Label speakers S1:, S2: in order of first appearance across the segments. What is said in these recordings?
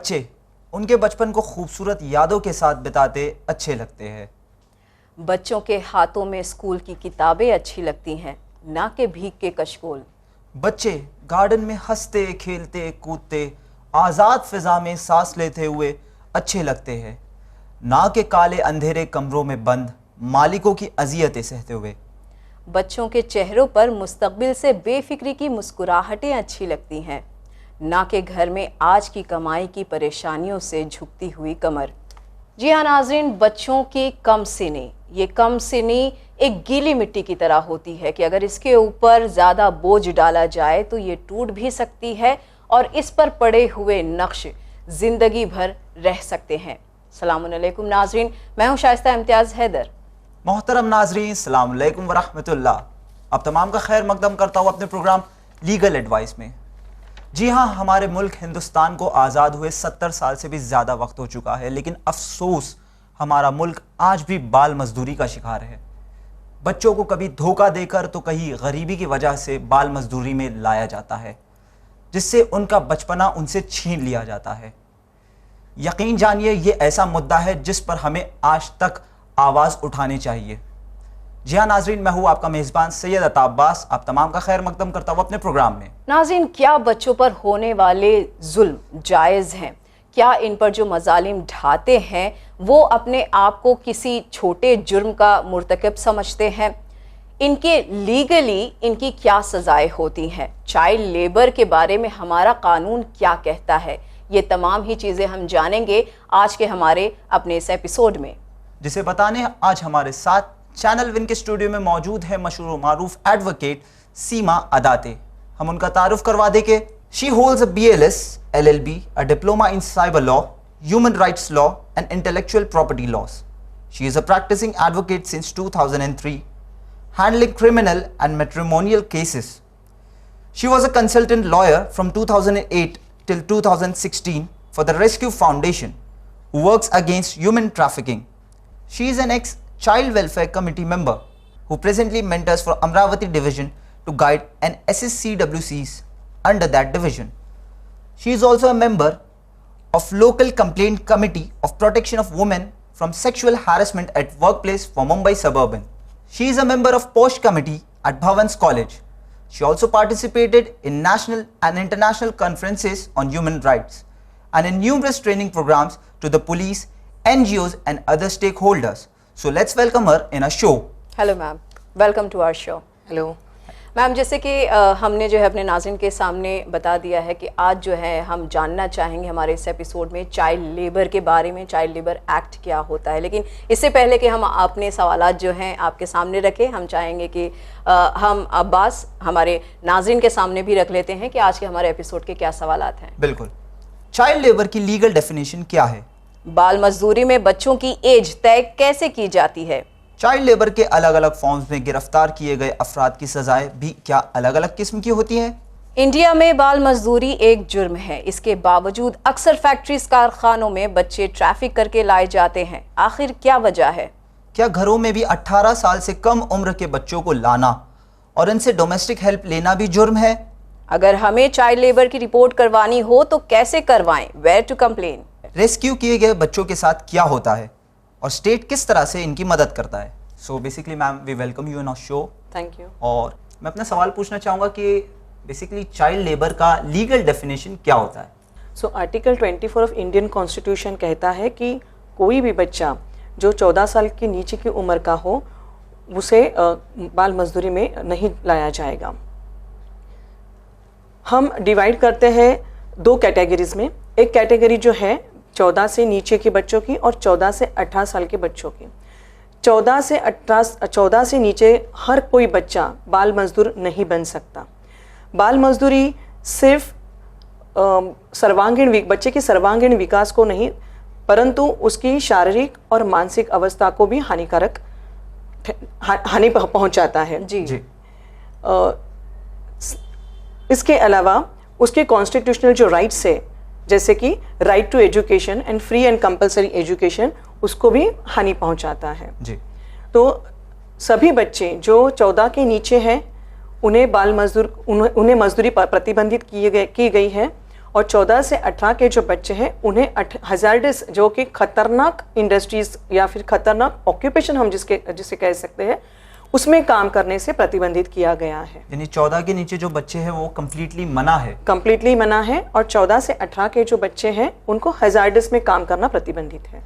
S1: बच्चे उनके बचपन को खूबसूरत यादों के साथ बिताते अच्छे लगते हैं।
S2: बच्चों के हाथों में स्कूल की किताबें अच्छी लगती हैं, ना कि भीख के कशकोल।
S1: बच्चे गार्डन में हंसते खेलते कूदते आज़ाद फिजा में सांस लेते हुए अच्छे लगते हैं, ना कि काले अंधेरे कमरों में बंद मालिकों की अजियतें सहते हुए।
S2: बच्चों के चेहरों पर मुस्तकबिल से बेफिक्री की मुस्कुराहटें अच्छी लगती हैं, ना कि घर में आज की कमाई की परेशानियों से झुकती हुई कमर। जी हाँ नाज़रीन, बच्चों की कम सिनी, ये कम सिनी एक गीली मिट्टी की तरह होती है कि अगर इसके ऊपर ज़्यादा बोझ डाला जाए तो ये टूट भी सकती है और इस पर पड़े हुए नक्श ज़िंदगी भर रह सकते हैं। सलामुअलैकुम नाज़रीन, मैं हूँ शाइस्ता इम्तियाज़ हैदर।
S1: मोहतरम नाज़रीन, अस्सलाम वालेकुम वरहमतुल्लाह। अब तमाम का खैर मकदम करता हूँ अपने प्रोग्राम लीगल एडवाइस में। जी हाँ, हमारे मुल्क हिंदुस्तान को आज़ाद हुए 70 साल से भी ज़्यादा वक्त हो चुका है, लेकिन अफसोस हमारा मुल्क आज भी बाल मजदूरी का शिकार है। बच्चों को कभी धोखा देकर तो कहीं गरीबी की वजह से बाल मजदूरी में लाया जाता है, जिससे उनका बचपना उनसे छीन लिया जाता है। यकीन जानिए, ये ऐसा मुद्दा है जिस पर हमें आज तक आवाज़ उठानी चाहिए। जी हाँ नाजरीन, मैं हूँ आपका मेज़बान सैयद अता अब्बास। आप तमाम का खैर मकदम करता हूँ अपने प्रोग्राम में।
S2: नाज़रीन, क्या बच्चों पर होने वाले जुल्म जायज़ हैं? क्या इन पर जो मजालिम ढाते हैं वो अपने आप को किसी छोटे जुर्म का मुर्तकब समझते हैं? इनके लीगली इनकी क्या सजाएं होती हैं? चाइल्ड लेबर के बारे में हमारा कानून क्या कहता है? ये तमाम ही चीज़ें हम जानेंगे आज के हमारे अपने इस एपिसोड में,
S1: जिसे बताने आज हमारे साथ चैनल विन के स्टूडियो में मौजूद है मशहूर मारूफ एडवोकेट सीमा अदाते। हम उनका तारुफ करवा दें कि she holds a BLS, LLB, a diploma in cyber law, human rights law and intellectual property laws. She is a practicing advocate since 2003, handling criminal and matrimonial cases. She was a consultant lawyer from 2008 till 2016 for the Rescue Foundation, who works against human trafficking. She is an ex-Child Welfare Committee member who presently mentors for Amravati Division to guide and assist CWCs under that division. She is also a member of Local Complaint Committee of Protection of Women from Sexual Harassment at Workplace for Mumbai Suburban. She is a member of POSH Committee at Bhavans College. She also participated in national and international conferences on human rights and in numerous training programs to the police, NGOs and other stakeholders. So let's welcome her in our show.
S2: Hello ma'am, welcome to our show.
S3: Hello
S2: ma'am, जैसे कि हमने जो है अपने नाज़रीन के सामने बता दिया है कि आज जो है हम जानना चाहेंगे हमारे इस एपिसोड में चाइल्ड लेबर के बारे में, चाइल्ड लेबर एक्ट क्या होता है। लेकिन इससे पहले कि हम अपने सवालात जो हैं आपके सामने रखें, हम चाहेंगे कि हम अब्बास हमारे नाज़रीन के सामने भी रख लेते हैं कि आज के हमारे एपिसोड के क्या सवालात हैं।
S1: बिल्कुल। चाइल्ड लेबर की लीगल डेफिनेशन क्या है?
S2: बाल मजदूरी में बच्चों की एज तय कैसे की जाती है?
S1: चाइल्ड लेबर के अलग अलग फॉर्म्स में गिरफ्तार किए गए अफराद की सजाएं भी क्या अलग अलग किस्म की होती हैं?
S2: इंडिया में बाल मजदूरी एक जुर्म है, इसके बावजूद अक्सर फैक्ट्रीज कारखानों में बच्चे ट्रैफिक करके लाए जाते हैं। आखिर क्या वजह है?
S1: क्या घरों में भी 18 साल से कम उम्र के बच्चों को लाना और इनसे डोमेस्टिक हेल्प लेना भी जुर्म है?
S2: अगर हमें चाइल्ड लेबर की रिपोर्ट करवानी हो तो कैसे करवाएं? Where to complain?
S1: रेस्क्यू किए गए बच्चों के साथ क्या होता है और स्टेट किस तरह से इनकी मदद करता है? So basically ma'am, we welcome you in our show.
S2: Thank you.
S1: और मैं अपना सवाल पूछना चाहूँगा कि बेसिकली चाइल्ड लेबर का लीगल डेफिनेशन क्या होता है?
S3: So article 24 of Indian constitution कहता है कि कोई भी बच्चा जो 14 साल के नीचे की उम्र का हो उसे बाल मजदूरी में नहीं लाया जाएगा। हम डिवाइड करते हैं दो कैटेगरीज में। एक कैटेगरी जो है 14 से नीचे के बच्चों की और 14 से 18 साल के बच्चों की। 14 से नीचे हर कोई बच्चा बाल मजदूर नहीं बन सकता। बाल मजदूरी सिर्फ बच्चे के सर्वांगीण विकास को नहीं, परंतु उसकी शारीरिक और मानसिक अवस्था को भी हानि पहुंचाता है।
S2: जी जी।
S3: इसके अलावा उसके कॉन्स्टिट्यूशनल जो राइट्स है, जैसे कि right to education and free and compulsory education, उसको भी हानि पहुंचाता है।
S1: जी।
S3: तो सभी बच्चे जो 14 के नीचे हैं उन्हें मजदूरी प्रतिबंधित की गई है और 14 से 18 के जो बच्चे हैं उन्हें हजार्डस जो कि खतरनाक इंडस्ट्रीज या फिर खतरनाक ऑक्यूपेशन हम जिसे कह सकते हैं उसमें काम करने से प्रतिबंधित किया गया है।
S1: यानी 14 के नीचे जो बच्चे हैं वो कंप्लीटली मना है।
S3: कंप्लीटली मना है और 14 से 18 के जो बच्चे हैं उनको हजार्डस में काम करना प्रतिबंधित है।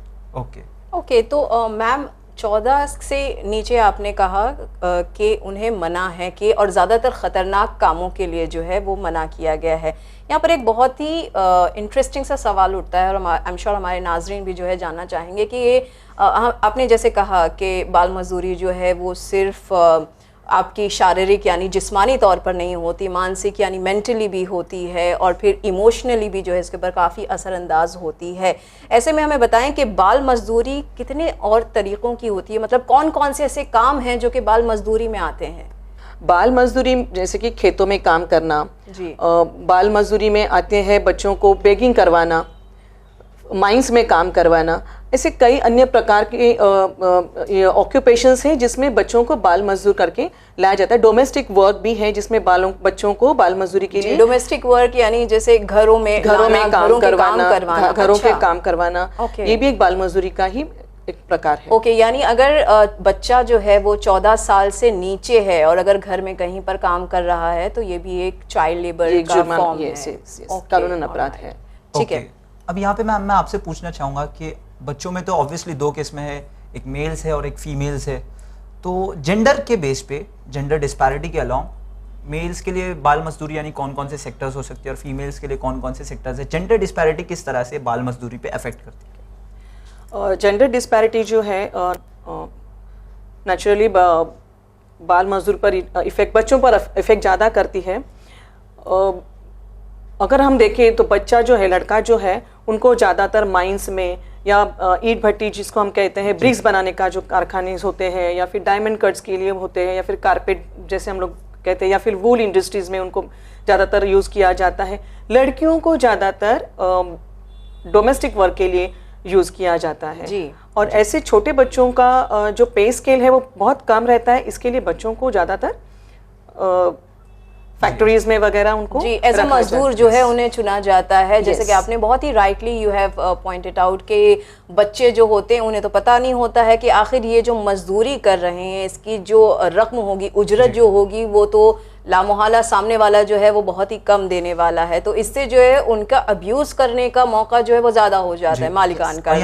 S2: ओके तो मैम 14 से नीचे आपने कहा कि उन्हें मना है कि और ज़्यादातर ख़तरनाक कामों के लिए जो है वो मना किया गया है। यहाँ पर एक बहुत ही इंटरेस्टिंग सा सवाल उठता है और आई एम श्योर हमारे नाजरीन भी जो है जानना चाहेंगे कि ये आपने जैसे कहा कि बाल मजदूरी जो है वो सिर्फ आपकी शारीरिक यानी जिस्मानी तौर पर नहीं होती, मानसिक यानी मेंटली भी होती है और फिर इमोशनली भी जो है इसके ऊपर काफ़ी असरअंदाज होती है। ऐसे में हमें बताएं कि बाल मजदूरी कितने और तरीक़ों की होती है, मतलब कौन कौन से ऐसे काम हैं जो कि बाल मजदूरी में आते हैं?
S3: बाल मजदूरी जैसे कि खेतों में काम करना जी। बाल मजदूरी में आते हैं बच्चों को बेगिंग करवाना, माइंस में काम करवाना, ऐसे कई अन्य प्रकार के ऑक्यूपेशंस हैं जिसमें बच्चों को बाल मजदूर करके लाया जाता है। डोमेस्टिक वर्क भी है जिसमें बच्चों को बाल मजदूरी के लिए।
S2: डोमेस्टिक वर्क यानी जैसे घरों में काम करवाना,
S3: घरों पे काम करवाना, ये भी एक बाल मजदूरी का ही एक प्रकार है।
S2: ओके, यानी अगर बच्चा जो है वो 14 साल से नीचे है और अगर घर में कहीं पर काम कर रहा है तो ये भी एक चाइल्ड लेबर का फॉर्म है,
S3: कानूनन अपराध है।
S2: ठीक है।
S1: अब यहाँ पे मैं आपसे पूछना चाहूँगा कि बच्चों में तो ऑब्वियसली दो किस्में हैं, एक मेल्स है और एक फीमेल्स है, तो जेंडर के बेस पे, जेंडर डिस्पैरिटी के अलावा मेल्स के लिए बाल मजदूरी यानी कौन कौन से सेक्टर्स हो सकते हैं और फीमेल्स के लिए कौन कौन से सेक्टर्स है, जेंडर डिस्पैरिटी किस तरह से बाल मजदूरी पे अफेक्ट करती है?
S3: जेंडर डिस्पैरिटी जो है नेचुरली बाल मजदूर पर इफेक्ट, बच्चों पर इफेक्ट ज़्यादा करती है। अगर हम देखें तो बच्चा जो है, लड़का जो है, उनको ज़्यादातर माइंस में या ईंट भट्टी जिसको हम कहते हैं, ब्रिक्स बनाने का जो कारखाने होते हैं या फिर डायमंड कट्स के लिए होते हैं या फिर कारपेट जैसे हम लोग कहते हैं या फिर वूल इंडस्ट्रीज़ में उनको ज़्यादातर यूज़ किया जाता है। लड़कियों को ज़्यादातर डोमेस्टिक वर्क के लिए यूज़ किया जाता है जी। और ऐसे छोटे बच्चों का जो पे स्केल है वो बहुत कम रहता है, इसके लिए बच्चों को ज़्यादातर फैक्ट्रीज में वगैरह उनको
S2: जी एज अ मजदूर जो है उन्हें चुना जाता है। जैसे कि आपने बहुत ही rightly you have pointed out कि बच्चे जो होते हैं उन्हें तो पता नहीं होता है कि आखिर ये जो मजदूरी कर रहे हैं इसकी जो रकम होगी, उजरत जो होगी, वो तो लामोहला सामने वाला जो है वो बहुत ही कम देने वाला है, तो इससे जो है उनका अब्यूज करने का मौका जो है वो ज़्यादा हो जाता है मालिकान का।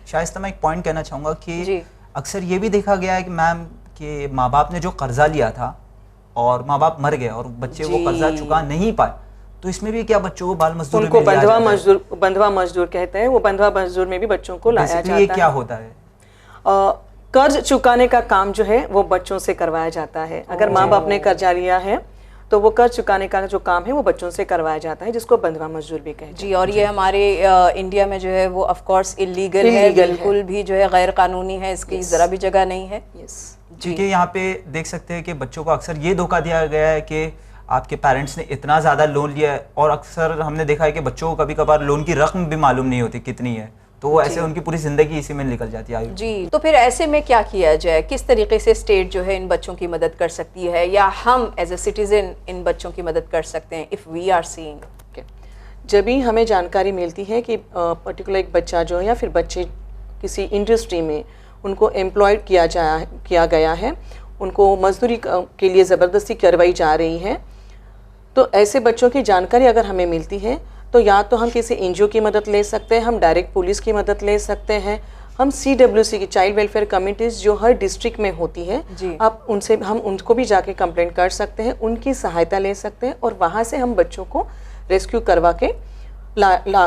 S1: शायद मैं एक पॉइंट कहना चाहूँगा कि अक्सर ये भी देखा गया है कि मैम के माँ बाप ने जो कर्जा लिया था और माँ बाप मर गए और बच्चे वो कर्जा चुका नहीं पाए, तो इसमें भी क्या बच्चों को बाल मजदूर
S3: उनको बंधवा मजदूर कहते हैं, वो बंधवा मजदूर में भी बच्चों को लाया जाता है।
S1: ये क्या होता है?
S3: कर्ज चुकाने का काम जो है वो बच्चों से करवाया जाता है। अगर माँ बाप ने कर्जा लिया है तो वो कर्ज चुकाने का जो काम है वो बच्चों से करवाया जाता है, जिसको बंधवा मजदूर भी कहते हैं
S2: जी। और ये हमारे इंडिया में जो है वो ऑफ कोर्स इलीगल है, बिल्कुल भी जो है गैर कानूनी है, इसकी जरा भी जगह नहीं है।
S1: क्योंकि यहाँ पे देख सकते हैं कि बच्चों को अक्सर ये धोखा दिया गया है कि आपके पेरेंट्स ने इतना ज़्यादा लोन लिया है, और अक्सर हमने देखा है कि बच्चों को कभी कभार लोन की रकम भी मालूम नहीं होती कितनी है, तो ऐसे उनकी पूरी जिंदगी इसी में निकल जाती है
S2: जी। तो फिर ऐसे में क्या किया जाए, किस तरीके से स्टेट जो है इन बच्चों की मदद कर सकती है या हम एज ए सिटीजन इन बच्चों की मदद कर सकते हैं इफ़ वी आर सीइंग?
S3: जब भी हमें जानकारी मिलती है कि पर्टिकुलर एक बच्चा जो है या फिर बच्चे किसी इंडस्ट्री में उनको एम्प्लॉयड किया गया है, उनको मजदूरी के लिए ज़बरदस्ती करवाई जा रही है, तो ऐसे बच्चों की जानकारी अगर हमें मिलती है तो या तो हम किसी एनजीओ की मदद ले सकते हैं, हम डायरेक्ट पुलिस की मदद ले सकते हैं, हम CWC की चाइल्ड वेलफेयर कमिटीज़ जो हर डिस्ट्रिक्ट में होती है, आप उनसे हम उनको भी जाके कंप्लेंट कर सकते हैं, उनकी सहायता ले सकते हैं और वहाँ से हम बच्चों को रेस्क्यू करवा के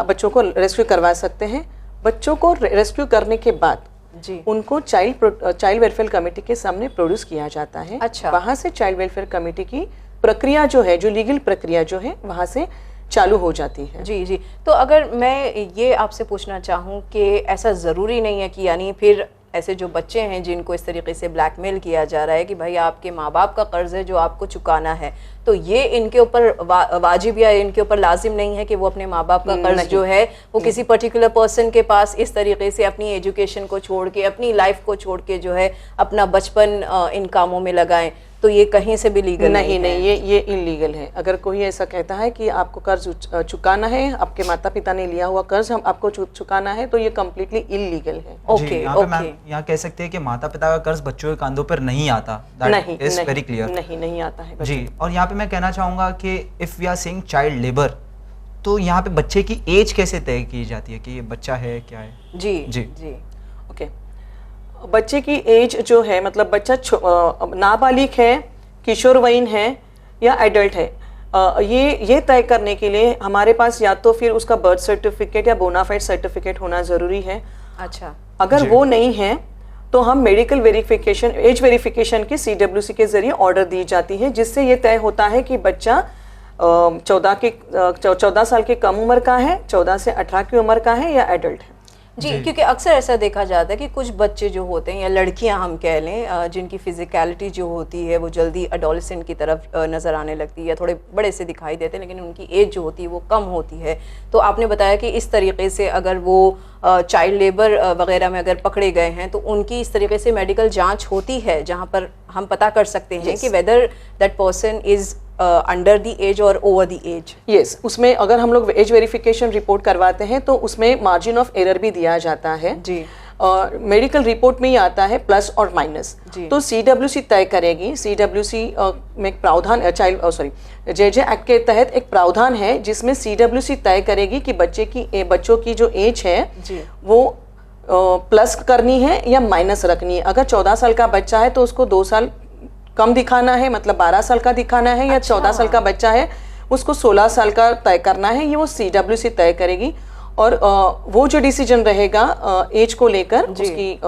S3: बच्चों को रेस्क्यू करवा सकते हैं। बच्चों को रेस्क्यू करने के बाद उनको चाइल्ड वेलफेयर कमेटी के सामने प्रोड्यूस किया जाता है।
S2: अच्छा।
S3: वहाँ से चाइल्ड वेलफेयर कमेटी की प्रक्रिया जो है, जो लीगल प्रक्रिया जो है, वहाँ से चालू हो जाती है।
S2: जी। तो अगर मैं ये आपसे पूछना चाहूँ कि ऐसा ज़रूरी नहीं है कि यानी फिर ऐसे जो बच्चे हैं जिनको इस तरीके से ब्लैकमेल किया जा रहा है कि भाई आपके माँ बाप का कर्ज है जो आपको चुकाना है, तो ये इनके ऊपर वाजिब या इनके ऊपर लाजिम नहीं है कि वो अपने माँ बाप का कर्ज जो है वो किसी पर्टिकुलर पर्सन के पास इस तरीके से अपनी एजुकेशन को छोड़ के, अपनी लाइफ को छोड़ के जो है अपना बचपन इन कामों में लगाएं। तो ये कहीं से भी लीगल
S3: नहीं
S2: है?
S3: नहीं, ये इलीगल है। अगर कोई ऐसा कहता है कि आपको कर्ज चुकाना है, आपके माता पिता ने लिया हुआ कर्ज हम आपको चुकाना है, तो ये कम्प्लीटली इलीगल है।
S1: जी, यहाँ पे मैम यहाँ कह सकते हैं कि माता पिता का कर्ज बच्चों के कंधों पर नहीं आता।
S3: नहीं
S1: इज वेरी क्लियर।
S3: नहीं आता है
S1: जी, और यहाँ पे मैं कहना चाहूंगा कि if we are saying child labour, तो यहाँ पे बच्चे की एज कैसे तय की जाती है कि ये बच्चा है क्या है?
S2: जी
S1: जी।
S2: जी।
S3: ओके, बच्चे की एज जो है, मतलब बच्चा नाबालिग है, किशोरवयीन है या एडल्ट है, ये तय करने के लिए हमारे पास या तो फिर उसका बर्थ सर्टिफिकेट या बोनाफाइड सर्टिफिकेट होना ज़रूरी है।
S2: अच्छा,
S3: अगर वो नहीं है तो हम मेडिकल वेरिफिकेशन, एज वेरिफिकेशन की CWC के जरिए ऑर्डर दी जाती है, जिससे ये तय होता है कि बच्चा 14 साल की कम उम्र का है, 14 से 18 की उम्र का है या एडल्ट है।
S2: जी, क्योंकि अक्सर ऐसा देखा जाता है कि कुछ बच्चे जो होते हैं या लड़कियां हम कह लें, जिनकी फिजिकलिटी जो होती है वो जल्दी एडोलेसेंट की तरफ नज़र आने लगती है या थोड़े बड़े से दिखाई देते हैं, लेकिन उनकी एज जो होती है वो कम होती है। तो आपने बताया कि इस तरीके से अगर वो चाइल्ड लेबर वगैरह में अगर पकड़े गए हैं तो उनकी इस तरीके से मेडिकल जांच होती है, जहां पर हम पता कर सकते हैं कि whether that person is under the age और ओवर द एज।
S3: यस, उसमें अगर हम लोग एज वेरिफिकेशन रिपोर्ट करवाते हैं तो उसमें मार्जिन ऑफ एरर भी दिया जाता है।
S2: जी।
S3: मेडिकल रिपोर्ट में ही आता है प्लस और माइनस। तो CWC तय करेगी। CWC में एक प्रावधान, JJ एक्ट के तहत एक प्रावधान है जिसमें CWC तय करेगी कि बच्चों की जो एज है वो प्लस करनी है या माइनस रखनी है। अगर 14 साल का बच्चा है तो उसको 2 साल कम दिखाना है, मतलब 12 साल का दिखाना है, या 14 साल का बच्चा है उसको 16 साल का तय करना है, ये वो CWC तय करेगी। और वो जो डिसीजन रहेगा एज को लेकर उसकी,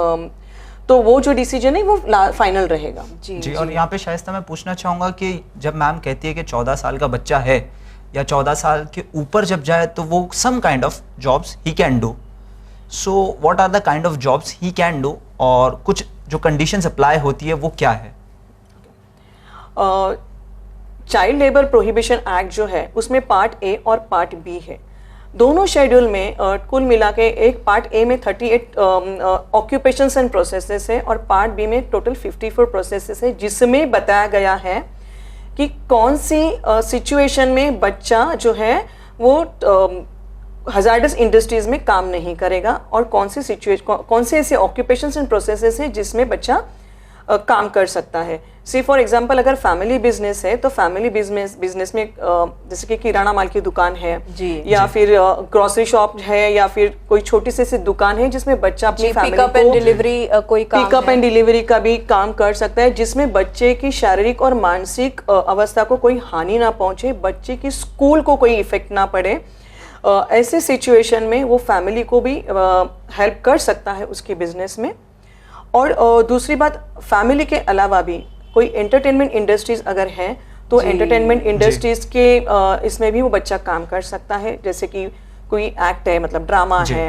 S3: तो वो जो डिसीजन है वो फाइनल रहेगा।
S1: जी, और यहाँ पे शायस्ता मैं पूछना चाहूंगा कि जब मैम कहती है कि 14 साल का बच्चा है या 14 साल के ऊपर जब जाए तो वो some kind of jobs he can do, so what are the kind of jobs he can do, और कुछ जो कंडीशंस अप्लाई होती है वो क्या है?
S3: चाइल्ड लेबर प्रोहिबिशन एक्ट जो है उसमें पार्ट ए और पार्ट बी है। दोनों शेड्यूल में कुल मिला के एक पार्ट ए में 38 ऑक्यूपेशंस एंड प्रोसेसेस है और पार्ट बी में टोटल 54 प्रोसेसेस है, जिसमें बताया गया है कि कौन सी सिचुएशन में बच्चा जो है वो हजार्डस इंडस्ट्रीज में काम नहीं करेगा और कौन से ऐसे ऑक्यूपेशंस एंड प्रोसेसेस हैं जिसमें बच्चा काम कर सकता है। सी फॉर एग्जांपल, अगर फैमिली बिजनेस है तो फैमिली बिजनेस में जैसे कि किराना माल की दुकान है या फिर ग्रोसरी शॉप है या फिर कोई छोटी सी दुकान है जिसमें बच्चा अपनी फैमिली
S2: पिकअप एंड डिलीवरी, कोई काम
S3: पिकअप एंड डिलीवरी का भी काम कर सकता है, जिसमें बच्चे की शारीरिक और मानसिक अवस्था को कोई हानि ना पहुंचे, बच्चे की स्कूल को कोई इफेक्ट ना पड़े। ऐसे सिचुएशन में वो फैमिली को भी हेल्प कर सकता है उसके बिजनेस में। और दूसरी बात, फैमिली के अलावा भी कोई एंटरटेनमेंट इंडस्ट्रीज अगर है तो एंटरटेनमेंट इंडस्ट्रीज के इसमें भी वो बच्चा काम कर सकता है, जैसे कि कोई एक्ट है, मतलब ड्रामा है,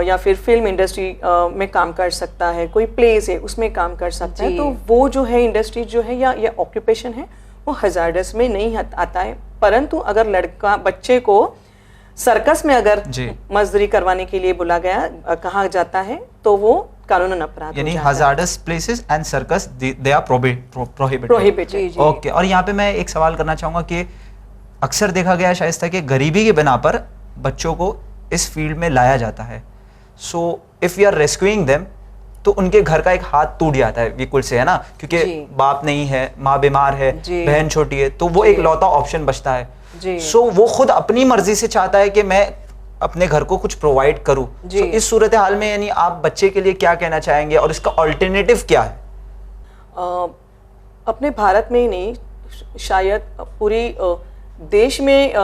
S3: या फिर फिल्म इंडस्ट्री में काम कर सकता है, कोई प्लेस है उसमें काम कर सकता है। तो वो जो है इंडस्ट्री जो है या ऑक्यूपेशन है वो हजार्डस में नहीं आता है। परंतु अगर बच्चे को सर्कस में अगर मजदूरी करवाने के लिए कहा जाता है तो वो कानूनन अपराध,
S1: यानी hazardous places and circus they are prohibited. Okay, और यहाँ पे मैं एक सवाल करना चाहूंगा कि अक्सर देखा गया शायद कि गरीबी के बिना पर बच्चों को इस फील्ड में लाया जाता है। So if we are rescuing them तो उनके घर का एक हाथ टूट जाता है बिल्कुल से, है ना, क्योंकि बाप नहीं है, माँ बीमार है, बहन छोटी है, तो वो एक लौता ऑप्शन बचता है। सो वो खुद अपनी मर्जी से चाहता है कि मैं अपने घर को कुछ प्रोवाइड करूं। तो इस सूरत हाल में यानी आप बच्चे के लिए क्या कहना चाहेंगे और इसका ऑल्टरनेटिव क्या है?
S3: अपने भारत में ही नहीं, शायद पूरी देश में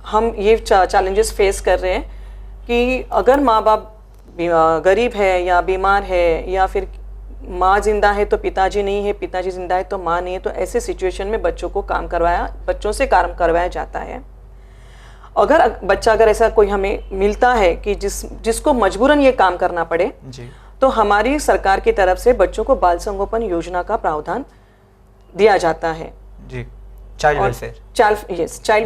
S3: हम ये चैलेंजेस फेस कर रहे हैं कि अगर माँ बाप गरीब है या बीमार है या फिर माँ जिंदा है तो पिताजी नहीं है, पिताजी जिंदा है तो माँ नहीं है, तो ऐसे सिचुएशन में बच्चों से काम करवाया जाता है। अगर ऐसा कोई हमें मिलता है कि जिसको मजबूरन ये काम करना पड़े तो हमारी सरकार की तरफ से बच्चों को बाल संगोपन योजना का प्रावधान दिया जाता है। चाइल्ड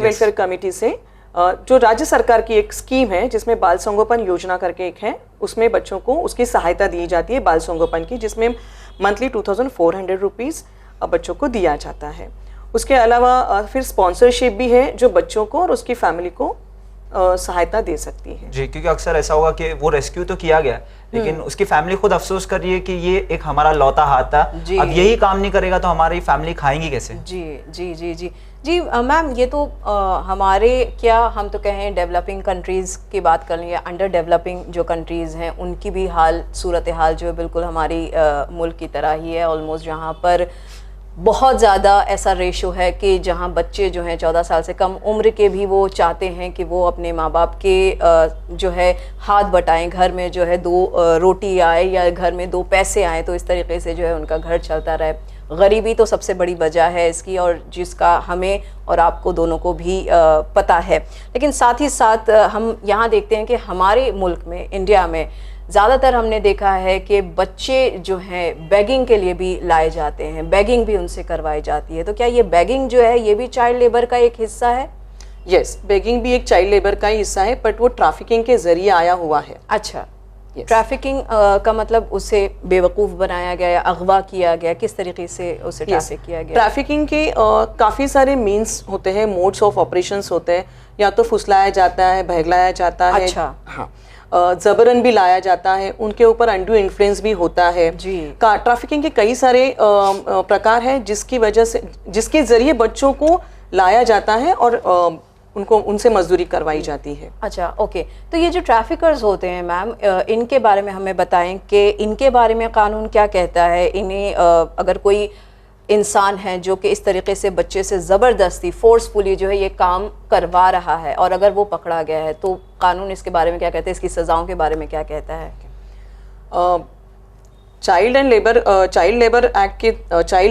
S3: वेलफेयर कमेटी से जो राज्य सरकार की एक स्कीम है जिसमें बाल संगोपन योजना करके एक है, उसमें बच्चों को उसकी सहायता दी जाती है बाल संगोपन की, जिसमें मंथली 2400 रुपीज़ बच्चों को दिया जाता है। उसके अलावा फिर स्पॉन्सरशिप भी है जो बच्चों को और उसकी फैमिली को सहायता दे सकती है।
S1: जी, क्योंकि अक्सर ऐसा होगा कि वो रेस्क्यू तो किया गया लेकिन उसकी फैमिली खुद अफसोस कर रही है कि ये एक हमारा लौता हाथ था, अब यही काम नहीं करेगा तो हमारी फैमिली खाएंगी कैसे।
S2: जी जी जी जी जी मैम, ये तो हमारे क्या हम तो कहें डेवलपिंग कंट्रीज़ की बात कर लें या अंडर डेवलपिंग जो कंट्रीज़ हैं उनकी भी सूरत हाल जो है बिल्कुल हमारी मुल्क की तरह ही है ऑलमोस्ट, जहाँ पर बहुत ज़्यादा ऐसा रेशो है कि जहाँ बच्चे जो हैं 14 साल से कम उम्र के भी वो चाहते हैं कि वो अपने माँ बाप के जो है हाथ बटाएं, घर में जो है 2 रोटी आए या घर में 2 पैसे आए तो इस तरीके से जो है उनका घर चलता रहे। गरीबी तो सबसे बड़ी वजह है इसकी और जिसका हमें और आपको दोनों को भी पता है। लेकिन साथ ही साथ हम यहाँ देखते हैं कि हमारे मुल्क में, इंडिया में ज़्यादातर हमने देखा है कि बच्चे जो हैं बेगिंग के लिए भी लाए जाते हैं, बेगिंग भी उनसे करवाई जाती है। तो क्या ये बेगिंग जो है ये भी चाइल्ड लेबर का एक हिस्सा है?
S3: यस, बेगिंग भी एक चाइल्ड लेबर का ही हिस्सा है, बट वो ट्रैफिकिंग के जरिए आया हुआ है।
S2: अच्छा, ट्रैफिकिंग का मतलब उसे बेवकूफ़ बनाया गया या अगवा किया गया, किस तरीके से उसे ट्रैफिक किया गया?
S3: ट्रैफिकिंग के काफ़ी सारे मीन्स होते हैं, मोड्स ऑफ ऑपरेशंस होते हैं। या तो फुसलाया जाता है, बहलाया जाता है,
S2: अच्छा,
S3: हाँ, जबरन भी लाया जाता है, उनके ऊपर अंडू इन्फ्लुएंस भी होता है
S2: जी।
S3: ट्रैफिकिंग के कई सारे प्रकार हैं जिसकी वजह से, जिसके जरिए बच्चों को लाया जाता है और उनको उनसे मजदूरी करवाई जाती है।
S2: अच्छा, ओके। तो ये जो ट्रैफिकर्स होते हैं मैम, इनके बारे में हमें बताएं कि इनके बारे में कानून क्या कहता है। इन्हें अगर कोई इंसान है जो कि इस तरीके से बच्चे से ज़बरदस्ती फोर्सफुली जो है ये काम करवा रहा है और अगर वो पकड़ा गया है तो कानून इसके बारे में क्या कहते हैं, इसकी सज़ाओं के बारे में क्या कहता है?
S3: Child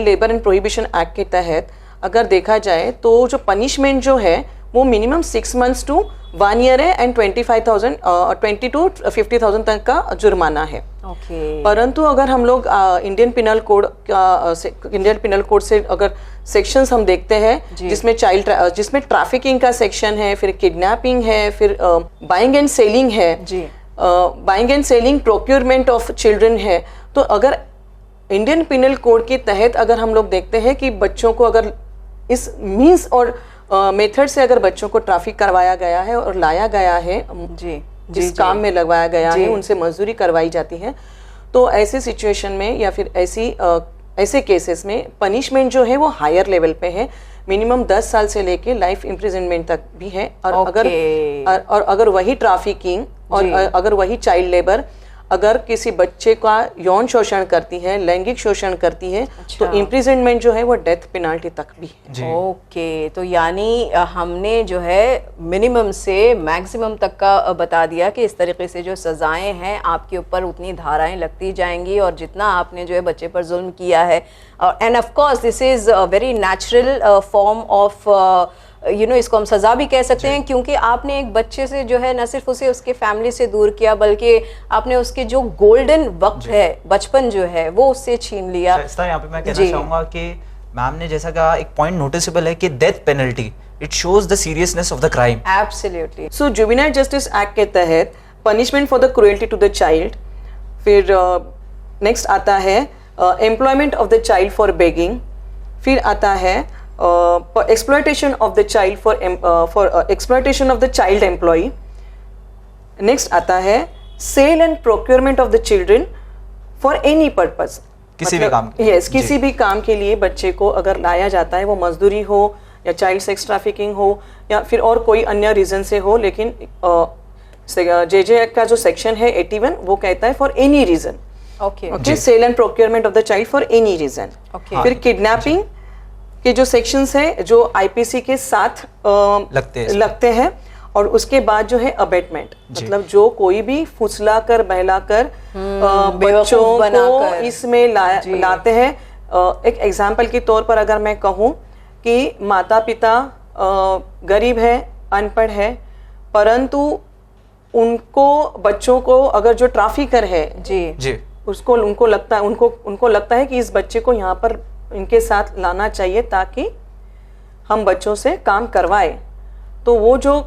S3: labour and prohibition act के तहत अगर देखा जाए तो जो पनिशमेंट जो है वो मिनिमम 6 months to 1 year है एंड 20 to 50,000 तक का जुर्माना है। परंतु अगर हम लोग इंडियन पिनल कोड से अगर सेक्शंस हम देखते हैं जिसमें ट्रैफिकिंग का सेक्शन है, फिर किडनैपिंग है, फिर बाइंग एंड सेलिंग है, buying and selling, procurement of children है। तो अगर इंडियन पिनल कोड के तहत अगर हम लोग देखते हैं कि बच्चों को अगर इस मीन्स और मेथड से अगर बच्चों को ट्रैफिक करवाया गया है और लाया गया है, जिस काम में लगवाया गया है, उनसे मजदूरी करवाई जाती है, तो ऐसे सिचुएशन में या फिर ऐसे केसेस में पनिशमेंट जो है वो हायर लेवल पे है, मिनिमम 10 साल से लेके लाइफ इम्प्रिजनमेंट तक भी है। और अगर वही ट्रैफिकिंग और अगर वही चाइल्ड लेबर अगर किसी बच्चे का यौन शोषण करती है, लैंगिक शोषण करती है, तो इम्प्रिजनमेंट जो है वो डेथ पेनाल्टी तक भी है।
S2: ओके, तो यानी हमने जो है मिनिमम से मैक्सिमम तक का बता दिया कि इस तरीके से जो सज़ाएं हैं आपके ऊपर उतनी धाराएं लगती जाएंगी और जितना आपने जो है बच्चे पर जुल्म किया है, end of course this is a very natural form of इसको हम सज़ा भी कह सकते हैं, क्योंकि आपने एक बच्चे से जो है न सिर्फ उसे उसके फैमिली से दूर किया बल्कि आपने उसके जो गोल्डन वक्त है, बचपन जो है, वो उससे छीन लिया।
S1: यहाँ पे मैं कहना चाहूँगा कि मैम ने जैसा कहा, एक पॉइंट नोटिसेबल है कि death penalty, it shows the seriousness of the crime.
S2: Absolutely.
S3: So juvenile justice act के तहत punishment for the cruelty to the child, फिर नेक्स्ट आता है employment of the child for begging, फिर आता है exploitation of the child for exploitation of the child employee. Next आता है sale and procurement of the children for any purpose.
S1: किसी भी काम के,
S3: yes, किसी भी काम के लिए बच्चे को अगर लाया जाता है, वो मजदूरी हो या चाइल्ड सेक्स ट्रैफिकिंग हो या फिर और कोई अन्य रीजन से हो, लेकिन JJ का जो सेक्शन है 81 वो कहता है for any reason. Okay, sale and procurement of the child for any reason. फिर किडनैपिंग के जो सेक्शंस है जो आईपीसी के साथ लगते हैं, और उसके बाद जो है अबेटमेंट, मतलब जो कोई भी फुसला कर, बहला कर बच्चों को इसमें लाते हैं। एक एग्जाम्पल के तौर पर अगर मैं कहूँ कि माता पिता गरीब है, अनपढ़ है, परंतु उनको बच्चों को अगर जो ट्रैफिकर है जी उनको लगता है कि इस बच्चे को यहाँ पर इनके साथ लाना चाहिए ताकि हम बच्चों से काम करवाए। तो वो जो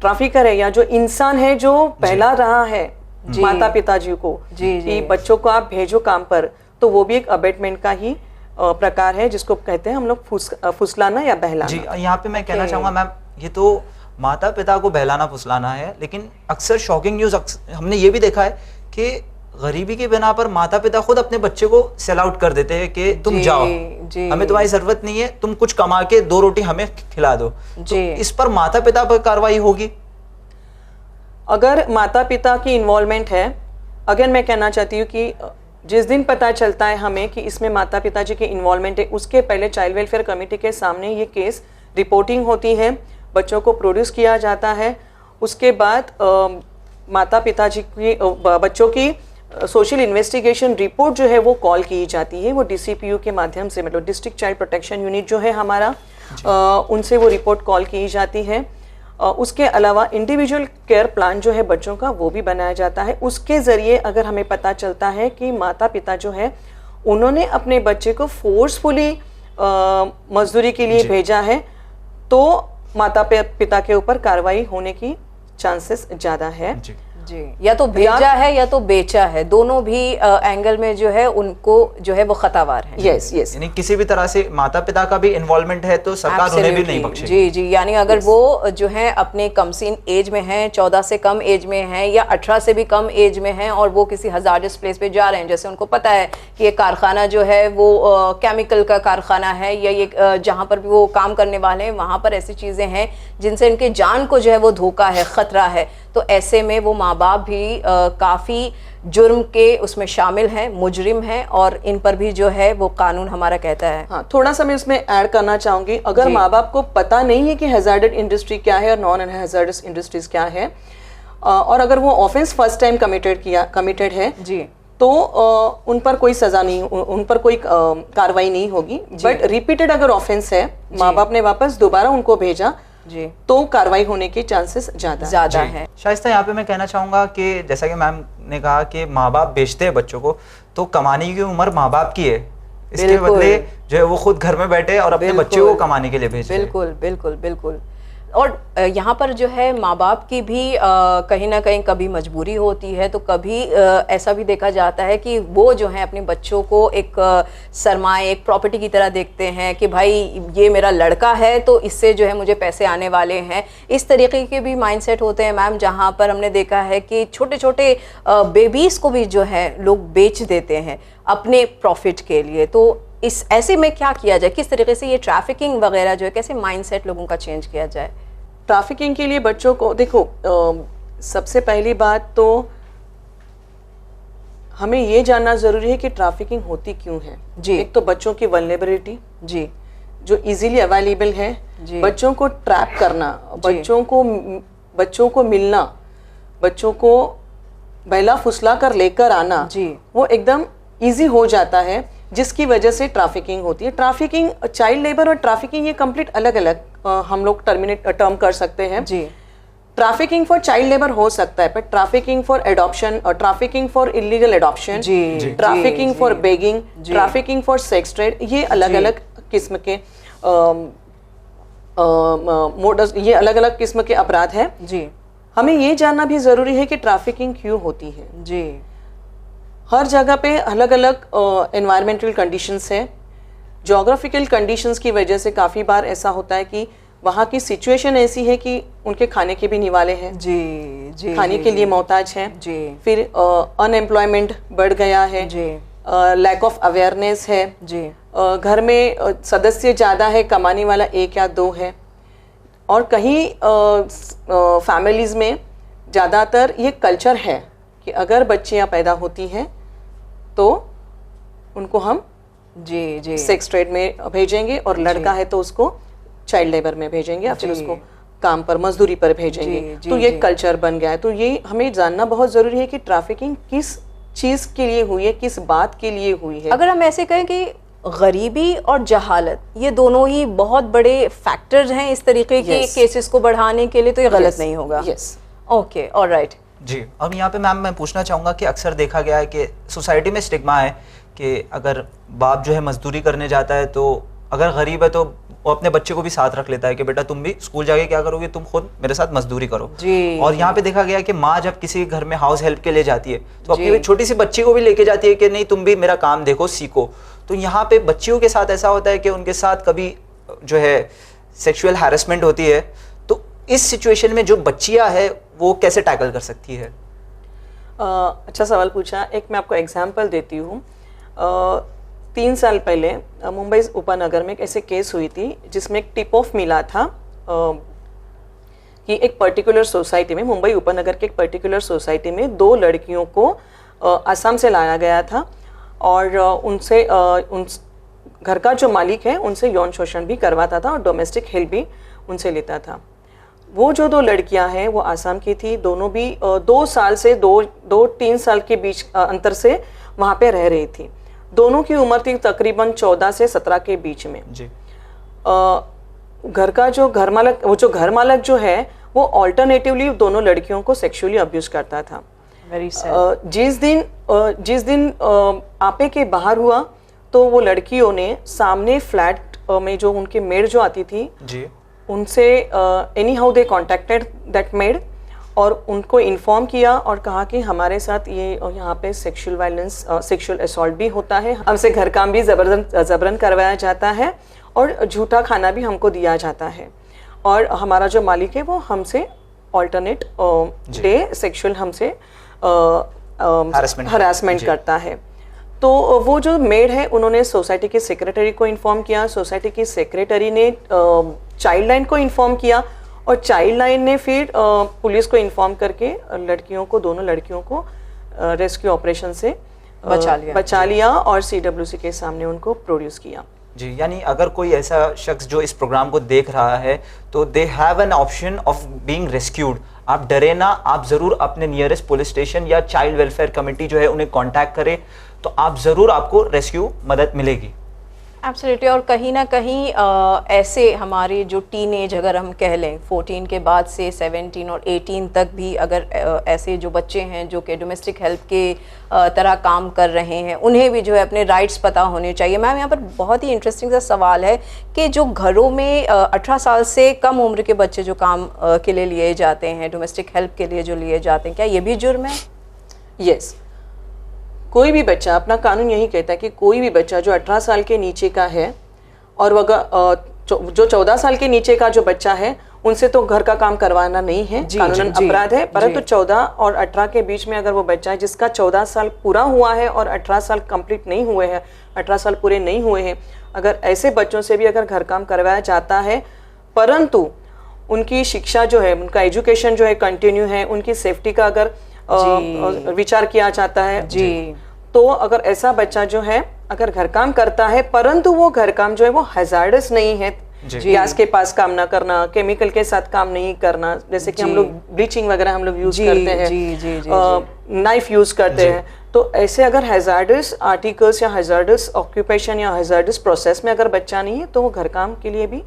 S3: ट्रैफिकर है या जो इंसान है जो पहला रहा है माता पिता जी को कि बच्चों को आप भेजो काम पर, तो वो भी एक अबेटमेंट का ही प्रकार है, जिसको कहते हैं हम लोग फुसलाना या बहलाना।
S1: जी, यहाँ पे मैं कहना चाहूंगा मैम, ये तो माता पिता को बहलाना फुसलाना है, लेकिन अक्सर शॉकिंग न्यूज हमने ये भी देखा है कि गरीबी के बिना पर माता पिता खुद अपने बच्चे को सेल आउट कर देते हैं कि तुम जाओ, हमें तुम्हारी जरूरत नहीं है, तुम कुछ कमा के 2 रोटी हमें खिला दो। तो इस पर माता पिता पर कार्रवाई होगी?
S3: अगर माता पिता की इन्वॉल्वमेंट है, अगेन मैं कहना चाहती हूँ कि जिस दिन पता चलता है हमें कि इसमें माता पिता जी की इन्वॉल्वमेंट है, उसके पहले चाइल्ड वेलफेयर कमेटी के सामने ये केस रिपोर्टिंग होती है, बच्चों को प्रोड्यूस किया जाता है। उसके बाद माता पिता जी की बच्चों की सोशल इन्वेस्टिगेशन रिपोर्ट जो है वो कॉल की जाती है, वो DCPU के माध्यम से, मतलब डिस्ट्रिक्ट चाइल्ड प्रोटेक्शन यूनिट जो है हमारा, उनसे वो रिपोर्ट कॉल की जाती है। उसके अलावा इंडिविजुअल केयर प्लान जो है बच्चों का, वो भी बनाया जाता है। उसके ज़रिए अगर हमें पता चलता है कि माता पिता जो है उन्होंने अपने बच्चे को फोर्सफुली मजदूरी के लिए भेजा है, तो माता पिता के ऊपर कार्रवाई होने की चांसेस ज़्यादा है।
S2: जी, या तो भेजा है या तो बेचा है, दोनों भी एंगल में जो है उनको जो है वो खतावार है।
S3: यस यस,
S1: यानी किसी भी तरह से माता पिता का भी इन्वॉल्वमेंट है तो सरकार उन्हें भी नहीं बख्शेगी।
S2: जी जी, यानी अगर वो जो है अपने कमसीन एज में हैं, 14 से कम एज में हैं या 18 से भी कम एज में हैं, और वो किसी हजार्डस प्लेस पे जा रहे हैं, जैसे उनको पता है कि ये कारखाना जो है वो केमिकल का कारखाना है, या ये जहाँ पर भी वो काम करने वाले हैं वहाँ पर ऐसी चीज़ें हैं जिनसे इनके जान को जो है वो धोखा है, ख़तरा है, तो ऐसे में वो माँ बाप भी काफ़ी जुर्म के उसमें शामिल हैं, मुजरिम हैं, और इन पर भी जो है वो कानून हमारा कहता है।
S3: हाँ, थोड़ा सा मैं इसमें ऐड करना चाहूँगी, अगर माँ बाप को पता नहीं है कि हैजार्डेड इंडस्ट्री क्या है और नॉन हैजार्डस इंडस्ट्रीज क्या है, और अगर वो ऑफेंस फर्स्ट टाइम कमिटेड है जी, तो उन पर कोई सजा नहीं, उन पर कोई कार्रवाई नहीं होगी। बट रिपीटेड अगर ऑफेंस है, माँ बाप ने वापस दोबारा उनको भेजा जी, तो कार्रवाई होने के चांसेस ज्यादा है।
S1: शाइस्ता, यहाँ पे मैं कहना चाहूंगा कि जैसा कि मैम ने कहा कि माँ बाप बेचते हैं बच्चों को, तो कमाने की उम्र माँ बाप की है, इसके बदले जो है वो खुद घर में बैठे और अपने बच्चों को कमाने के लिए भेजे।
S2: बिल्कुल बिल्कुल बिल्कुल। और यहाँ पर जो है माँ बाप की भी कहीं ना कहीं कभी मजबूरी होती है, तो कभी ऐसा भी देखा जाता है कि वो जो है अपने बच्चों को एक सरमाए, एक प्रॉपर्टी की तरह देखते हैं कि भाई ये मेरा लड़का है तो इससे जो है मुझे पैसे आने वाले हैं। इस तरीके के भी माइंडसेट होते हैं मैम, जहाँ पर हमने देखा है कि छोटे छोटे बेबीज़ को भी जो है लोग बेच देते हैं अपने प्रॉफिट के लिए। तो इस ऐसे में क्या किया जाए, किस तरीके से ये ट्रैफिकिंग वगैरह जो है, कैसे माइंडसेट लोगों का चेंज किया जाए?
S3: ट्रैफिकिंग के लिए बच्चों को देखो, सबसे पहली बात तो हमें ये जानना जरूरी है कि ट्रैफिकिंग होती क्यों है जी। एक तो बच्चों की वल्नरेबिलिटी जी, जो इजीली अवेलेबल है, बच्चों को ट्रैप करना, बच्चों को मिलना, बच्चों को बहला फुसला कर लेकर आना जी, वो एकदम इजी हो जाता है, जिसकी वजह से ट्रैफिकिंग होती है। ट्रैफिकिंग, चाइल्ड लेबर और ट्रैफिकिंग ये कंप्लीट अलग अलग हम लोग टर्म कर सकते हैं जी। ट्रैफिकिंग फॉर चाइल्ड लेबर हो सकता है, पर ट्रैफिकिंग फॉर एडॉप्शन और trafficking for illegal adoption, trafficking for begging, trafficking for sex trade, ये अलग अलग किस्म के मोडस, ये अलग अलग किस्म के अपराध हैं जी। हमें ये जानना भी जरूरी है कि ट्रैफिकिंग क्यों होती है जी। हर जगह पे अलग अलग एनवायरमेंटल कंडीशंस है, जोग्राफिकल कंडीशंस की वजह से काफ़ी बार ऐसा होता है कि वहाँ की सिचुएशन ऐसी है कि उनके खाने के भी निवाले हैं जी, जी खाने के लिए मोहताज हैं जी। फिर अनएम्प्लॉयमेंट बढ़ गया है जी, लैक ऑफ अवेयरनेस है जी, घर में सदस्य ज़्यादा है, कमाने वाला 1 या 2 है, और कहीं फैमिलीज़ में ज़्यादातर ये कल्चर है कि अगर बच्चियाँ पैदा होती हैं तो उनको हम जी जी सेक्स ट्रेड में भेजेंगे, और लड़का है तो उसको चाइल्ड लेबर में भेजेंगे या फिर उसको काम पर, मजदूरी पर भेजेंगे। तो ये कल्चर बन गया है। तो ये हमें जानना बहुत ज़रूरी है कि ट्रैफिकिंग किस चीज़ के लिए हुई है, किस बात के लिए हुई है।
S2: अगर हम ऐसे कहें कि गरीबी और जहालत ये दोनों ही बहुत बड़े फैक्टर्स हैं इस तरीके के केसेस को बढ़ाने के लिए, तो ये गलत नहीं होगा। ओके, ऑलराइट
S1: जी। अब यहाँ पे मैम मैं पूछना चाहूँगा कि अक्सर देखा गया है कि सोसाइटी में स्टिग्मा है कि अगर बाप जो है मजदूरी करने जाता है तो अगर गरीब है तो वो अपने बच्चे को भी साथ रख लेता है कि बेटा तुम भी स्कूल जाके क्या करोगे, तुम खुद मेरे साथ मजदूरी करो।
S2: जी,
S1: और यहाँ पे देखा गया कि माँ जब किसी घर में हाउस हेल्प के लिए जाती है तो अपनी
S2: जी।
S1: छोटी सी बच्ची को भी लेके जाती है कि नहीं तुम भी मेरा काम देखो, सीखो। तो यहाँ पे बच्चियों के साथ ऐसा होता है कि उनके साथ कभी जो है सेक्सुअल हैरेसमेंट होती है, तो इस सिचुएशन में जो बच्चियां है वो कैसे टैकल कर सकती है?
S3: अच्छा सवाल पूछा। एक मैं आपको एग्जांपल देती हूँ। 3 साल पहले मुंबई उपनगर में एक ऐसे केस हुई थी जिसमें एक टिप ऑफ मिला था कि एक पर्टिकुलर सोसाइटी में, मुंबई उपनगर के एक पर्टिकुलर सोसाइटी में 2 लड़कियों को असम से लाया गया था और उनसे उन घर का जो मालिक है उनसे यौन शोषण भी करवाता था और डोमेस्टिक हेल्प भी उनसे लेता था। वो जो 2 लड़कियां हैं वो आसाम की थी, दोनों भी 2 साल से 2-3 साल के बीच अंतर से वहाँ पे रह रही थी। दोनों की उम्र थी तकरीबन 14 से 17 के बीच में।
S1: जी।
S3: घर का जो घर मालक जो है वो ऑल्टरनेटिवली दोनों लड़कियों को सेक्सुअली अब्यूज करता था।
S2: Very sad.
S3: जिस दिन आपे के बाहर हुआ तो वो लड़कियों ने सामने फ्लैट में जो उनकी मेड जो आती थी
S1: जी।
S3: उनसे any how they contacted that made और उनको इन्फॉर्म किया और कहा कि हमारे साथ ये यहाँ पे सेक्सुअल वायलेंस, सेक्सुअल असॉल्ट भी होता है, हमसे घर काम भी जबरन करवाया जाता है और झूठा खाना भी हमको दिया जाता है और हमारा जो मालिक है वो हमसे ऑल्टरनेट डे सेक्सुअल हमसे हरासमेंट करता है। तो वो जो मेड है उन्होंने सोसाइटी की सेक्रेटरी को इन्फॉर्म किया, सोसाइटी की सेक्रेटरी ने चाइल्ड लाइन को इन्फॉर्म किया और चाइल्ड लाइन ने फिर पुलिस को इन्फॉर्म करके दोनों लड़कियों को रेस्क्यू ऑपरेशन से बचा लिया और CWC के सामने उनको प्रोड्यूस किया।
S1: जी, यानी अगर कोई ऐसा शख्स जो इस प्रोग्राम को देख रहा है तो they have an option of being rescued. आप डरे ना, आप ज़रूर अपने नियरेस्ट पुलिस स्टेशन या चाइल्ड वेलफेयर कमेटी जो है उन्हें कांटेक्ट करें, तो आप ज़रूर आपको रेस्क्यू मदद मिलेगी।
S2: एब्सोल्युटली। और कहीं ना कहीं ऐसे हमारे जो टीनेज अगर हम कह लें 14 के बाद से 17 और 18 तक भी अगर ऐसे जो बच्चे हैं जो कि डोमेस्टिक हेल्प के तरह काम कर रहे हैं, उन्हें भी जो है अपने राइट्स पता होने चाहिए। मैम यहाँ पर बहुत ही इंटरेस्टिंग सा सवाल है कि जो घरों में 18 साल से कम उम्र के बच्चे जो काम के लिए लिए जाते हैं, डोमेस्टिक हेल्प के लिए जो लिए जाते हैं, क्या ये भी जुर्म है?
S3: यस, कोई भी बच्चा, अपना कानून यही कहता है कि कोई भी बच्चा जो 18 साल के नीचे का है और जो 14 साल के नीचे का जो बच्चा है उनसे तो घर का काम करवाना नहीं है, कानूनन अपराध है। परंतु 14 और 18 के बीच में अगर वो बच्चा है जिसका 14 साल पूरा हुआ है और 18 साल कंप्लीट नहीं हुए हैं, 18 साल पूरे नहीं हुए हैं, अगर ऐसे बच्चों से भी अगर घर काम करवाया जाता है परंतु उनकी शिक्षा जो है, उनका एजुकेशन जो है कंटिन्यू है, उनकी सेफ्टी का अगर विचार किया जाता है
S2: जी,
S3: तो अगर ऐसा बच्चा जो है अगर घर काम करता है परंतु वो घर काम जो है वो हैजार्डस नहीं है, गैस के पास काम ना करना, केमिकल के साथ काम नहीं करना, जैसे कि हम लोग ब्लीचिंग वगैरह हम लोग यूज करते हैं, नाइफ यूज करते हैं, तो ऐसे अगर हैजार्डस आर्टिकल्स या हैजार्डस ऑक्यूपेशन या हैजार्डस प्रोसेस में अगर बच्चा नहीं है तो वो घर काम के लिए भी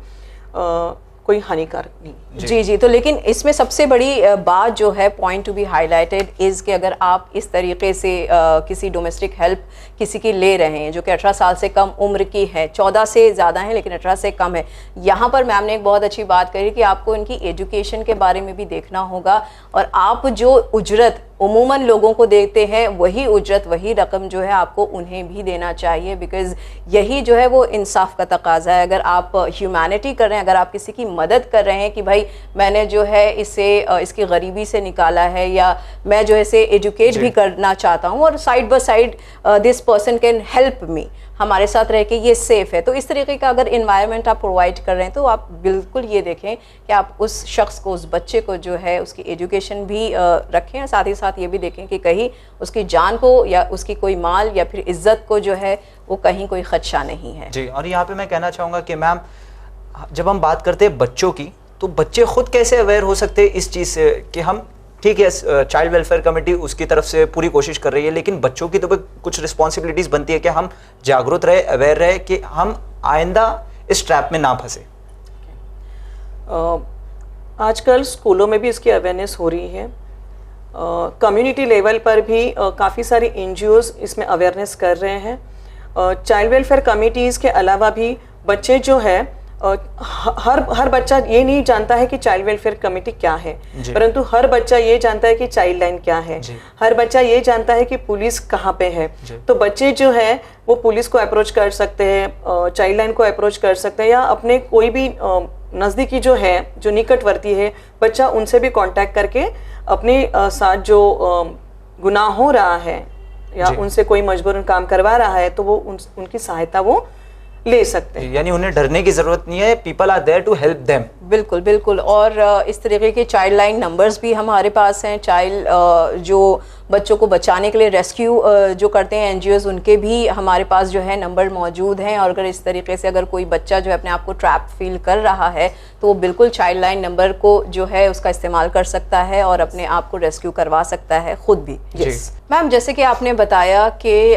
S3: कोई हानिकारक नहीं।
S2: जी जी। तो लेकिन इसमें सबसे बड़ी बात जो है point to be highlighted is कि अगर आप इस तरीके से किसी डोमेस्टिक हेल्प किसी की ले रहे हैं जो कि 18 साल से कम उम्र की है, 14 से ज़्यादा है लेकिन 18 से कम है, यहाँ पर मैम ने एक बहुत अच्छी बात करी कि आपको इनकी एजुकेशन के बारे में भी देखना होगा और आप जो उजरत उमूमन लोगों को देते हैं वही उजरत, वही रकम जो है आपको उन्हें भी देना चाहिए, बिकॉज़ यही जो है वो इंसाफ का तकाजा है। अगर आप ह्यूमैनिटी कर रहे हैं, अगर आप किसी की मदद कर रहे हैं कि भाई मैंने जो है इसे इसकी गरीबी से निकाला है या मैं जो है इसे एजुकेट भी करना चाहता हूँ और side by side this person can help me, हमारे साथ रह के ये सेफ़ है, तो इस तरीके का अगर इन्वायरमेंट आप प्रोवाइड कर रहे हैं तो आप बिल्कुल ये देखें कि आप उस शख्स को, उस बच्चे को जो है उसकी एजुकेशन भी रखें और साथ ही साथ ये भी देखें कि कहीं उसकी जान को या उसकी कोई माल या फिर इज्जत को जो है वो कहीं कोई खदशा नहीं है।
S1: जी, और यहाँ पे मैं कहना चाहूँगा कि मैम जब हम बात करते हैं बच्चों की तो बच्चे खुद कैसे अवेयर हो सकते हैं इस चीज़ से कि हम ठीक है चाइल्ड वेलफेयर कमेटी उसकी तरफ से पूरी कोशिश कर रही है लेकिन बच्चों की तो कुछ रिस्पॉन्सिबिलिटीज़ बनती है कि हम जागरूक रहे, अवेयर रहे कि हम आइंदा इस ट्रैप में ना फंसे।
S3: आजकल स्कूलों में भी इसकी अवेयरनेस हो रही है, कम्युनिटी लेवल पर भी काफ़ी सारी NGOs इसमें अवेयरनेस कर रहे हैं। चाइल्ड वेलफेयर कमिटीज़ के अलावा भी बच्चे जो है हर बच्चा ये नहीं जानता है कि चाइल्ड वेलफेयर कमेटी क्या है, परंतु हर बच्चा ये जानता है कि चाइल्ड लाइन क्या है, हर बच्चा ये जानता है कि पुलिस कहाँ पे है। तो बच्चे जो है वो पुलिस को अप्रोच कर सकते हैं, चाइल्ड लाइन को अप्रोच कर सकते हैं, या अपने कोई भी नज़दीकी जो है, जो निकटवर्ती है बच्चा, उनसे भी कांटेक्ट करके अपने साथ जो गुनाह हो रहा है या उनसे कोई मजबूरन काम करवा रहा है तो वो उनकी सहायता वो ले सकते हैं।
S1: यानी उन्हें डरने की जरूरत नहीं है, people are there to help them.
S2: बिल्कुल बिल्कुल। और इस तरीके के चाइल्ड लाइन नंबर्स भी हमारे पास हैं। चाइल्ड जो बच्चों को बचाने के लिए रेस्क्यू जो करते हैं एनजीओज, उनके भी हमारे पास जो है नंबर मौजूद हैं। और अगर इस तरीके से अगर कोई बच्चा जो है अपने आप को ट्रैप फील कर रहा है तो वो बिल्कुल चाइल्ड लाइन नंबर को जो है उसका इस्तेमाल कर सकता है और अपने आप को रेस्क्यू करवा सकता है खुद भी।
S3: यस
S2: मैम, जैसे कि आपने बताया कि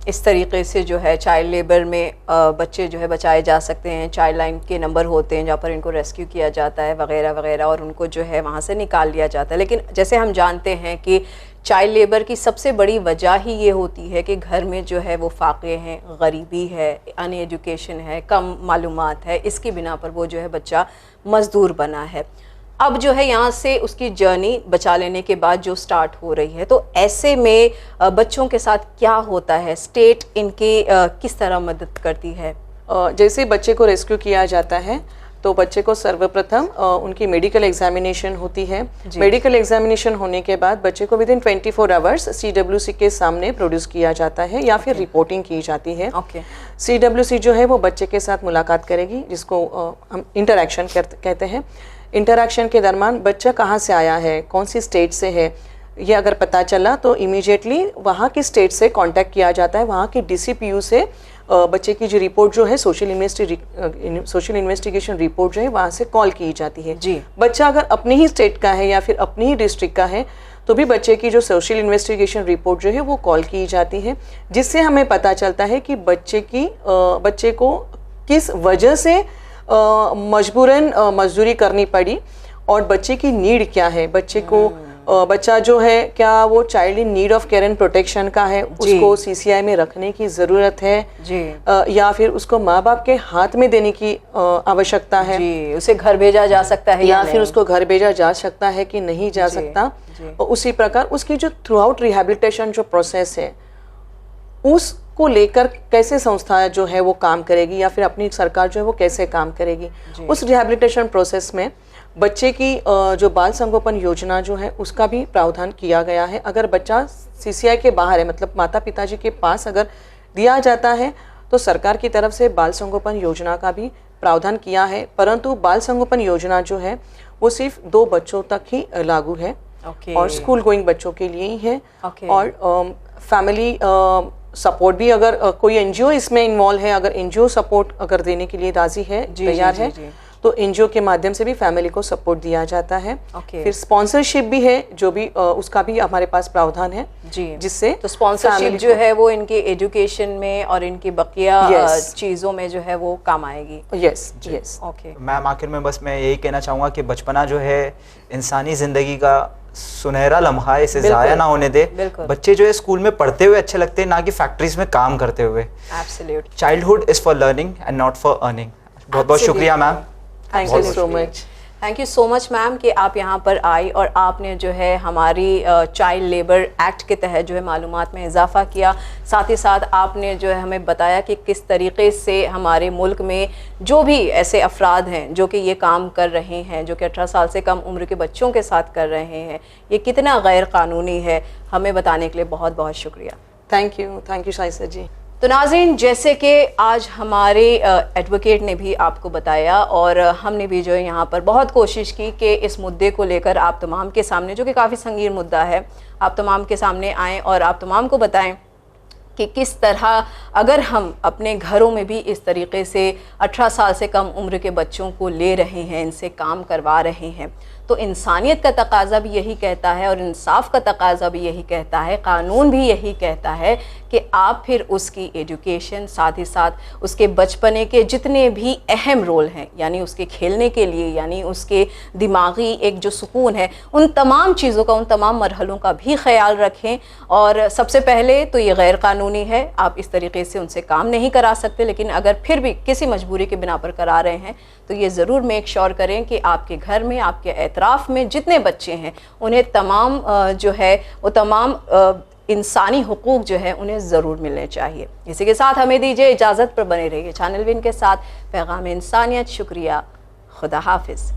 S2: इस तरीके से जो है चाइल्ड लेबर में बच्चे जो है बचाए जा सकते हैं, चाइल्ड लाइन के नंबर होते हैं जहाँ पर इनको रेस्क्यू किया जाता है वगैरह वगैरह, और उनको जो है वहाँ से निकाल लिया जाता है। लेकिन जैसे हम जानते हैं कि चाइल्ड लेबर की सबसे बड़ी वजह ही ये होती है कि घर में जो है वो फाके हैं, गरीबी है, अनएजुकेशन है, कम मालूमात है, इसकी बिना पर वो जो है बच्चा मजदूर बना है। अब जो है यहाँ से उसकी जर्नी बचा लेने के बाद जो स्टार्ट हो रही है, तो ऐसे में बच्चों के साथ क्या होता है, स्टेट इनकी किस तरह मदद करती है?
S3: जैसे बच्चे को रेस्क्यू किया जाता है तो बच्चे को सर्वप्रथम उनकी मेडिकल एग्जामिनेशन होती है। मेडिकल एग्जामिनेशन होने के बाद बच्चे को विदिन 24 आवर्स CWC के सामने प्रोड्यूस किया जाता है या फिर रिपोर्टिंग की जाती है। CWC जो है वो बच्चे के साथ मुलाकात करेगी, जिसको हम इंटरैक्शन कहते हैं। इंटरैक्शन के दरमियान बच्चा कहाँ से आया है, कौन सी स्टेट से है, ये अगर पता चला तो इमीडिएटली वहाँ की स्टेट से कांटेक्ट किया जाता है। वहाँ की DCPU से बच्चे की जो रिपोर्ट जो है सोशल इन्वेस्टिगेशन रिपोर्ट जो है वहाँ से कॉल की जाती है।
S2: जी,
S3: बच्चा अगर अपनी ही स्टेट का है या फिर अपनी ही डिस्ट्रिक्ट का है तो भी बच्चे की जो सोशल इन्वेस्टिगेशन रिपोर्ट जो है वो कॉल की जाती है, जिससे हमें पता चलता है कि बच्चे को किस वजह से मजबूरन मजदूरी करनी पड़ी और बच्चे की नीड क्या है। बच्चा जो है क्या वो child in need of care and protection का है, उसको CCI में रखने की ज़रूरत है
S2: जी,
S3: या फिर उसको माँ बाप के हाथ में देने की आवश्यकता है
S2: जी, उसे घर भेजा जा सकता है
S3: या फिर उसको घर भेजा जा सकता है कि नहीं जा सकता। और उसी प्रकार उसकी जो थ्रू आउट रिहेबिलिटेशन जो प्रोसेस है उसको लेकर कैसे संस्था जो है वो काम करेगी या फिर अपनी सरकार जो है वो कैसे काम करेगी। उस रिहेबिलिटेशन प्रोसेस में बच्चे की जो बाल संगोपन योजना जो है उसका भी प्रावधान किया गया है। अगर बच्चा CCI के बाहर है, मतलब माता पिताजी के पास अगर दिया जाता है तो सरकार की तरफ से बाल संगोपन योजना का भी प्रावधान किया है, परंतु बाल संगोपन योजना जो है वो सिर्फ 2 बच्चों तक ही लागू है और स्कूल गोइंग बच्चों के लिए ही है। और फैमिली सपोर्ट भी, अगर कोई NGO इसमें इन्वॉल्व है, अगर NGO सपोर्ट अगर देने के लिए राजी है, तैयार है, तो NGO के माध्यम से भी फैमिली को सपोर्ट दिया जाता है। फिर स्पॉन्सरशिप भी है, जो भी उसका भी हमारे पास प्रावधान है
S2: जी,
S3: जिससे
S2: तो स्पॉन्सरशिप जो है वो इनके एजुकेशन में और इनकी बकिया चीज़ों में जो है वो काम आएगी।
S3: यस
S2: ओके
S1: मैम, आखिर में बस मैं यही कहना चाहूँगा कि बचपना जो है इंसानी ज़िंदगी का सुनहरा लम्हा है, इसे ज़ाया ना होने दे। बच्चे जो है स्कूल में पढ़ते हुए अच्छे लगते हैं, ना कि फैक्ट्रीज में काम करते हुए।
S2: Absolutely,
S1: childhood is for learning and not for earning. बहुत बहुत शुक्रिया ma'am.
S3: Thank you so much.
S2: Thank you so much ma'am कि आप यहाँ पर आई और आपने जो है हमारी चाइल्ड लेबर एक्ट के तहत जो है मालूमात में इजाफा किया। साथ ही साथ आपने जो है हमें बताया कि किस तरीके से हमारे मुल्क में जो भी ऐसे अफराद हैं जो कि ये काम कर रहे हैं, जो कि 18 साल से कम उम्र के बच्चों के साथ कर रहे हैं, ये कितना गैर कानूनी है, हमें बताने के लिए बहुत बहुत शुक्रिया।
S3: थैंक यू शाइस्ता जी।
S2: तो नाज़रीन, जैसे कि आज हमारे एडवोकेट ने भी आपको बताया और हमने भी जो है यहाँ पर बहुत कोशिश की कि इस मुद्दे को लेकर आप तमाम के सामने, जो कि काफ़ी संगीन मुद्दा है, आप तमाम के सामने आएँ और आप तमाम को बताएं कि किस तरह अगर हम अपने घरों में भी इस तरीके से 18 साल से कम उम्र के बच्चों को ले रहे हैं, इनसे काम करवा रहे हैं, तो इंसानियत का तकाजा भी यही कहता है और इंसाफ का तकाजा भी यही कहता है, कानून भी यही कहता है कि आप फिर उसकी एजुकेशन, साथ ही साथ उसके बचपने के जितने भी अहम रोल हैं, यानी उसके खेलने के लिए, यानी उसके दिमागी एक जो सुकून है, उन तमाम चीज़ों का, उन तमाम मरहलों का भी ख्याल रखें। और सबसे पहले तो ये गैर कानूनी है, आप इस तरीके से उनसे काम नहीं करा सकते, लेकिन अगर फिर भी किसी मजबूरी के बिना पर करा रहे हैं तो ये ज़रूर मेक श्योर करें कि आपके घर में, आपके एतराफ़ में जितने बच्चे हैं उन्हें तमाम जो है वो तमाम इंसानी हुकूक जो है उन्हें ज़रूर मिलने चाहिए। इसी के साथ हमें दीजिए इजाज़त, पर बने रहिए चैनल विन के साथ। पैगाम इंसानियत, शुक्रिया, खुदा हाफिज़।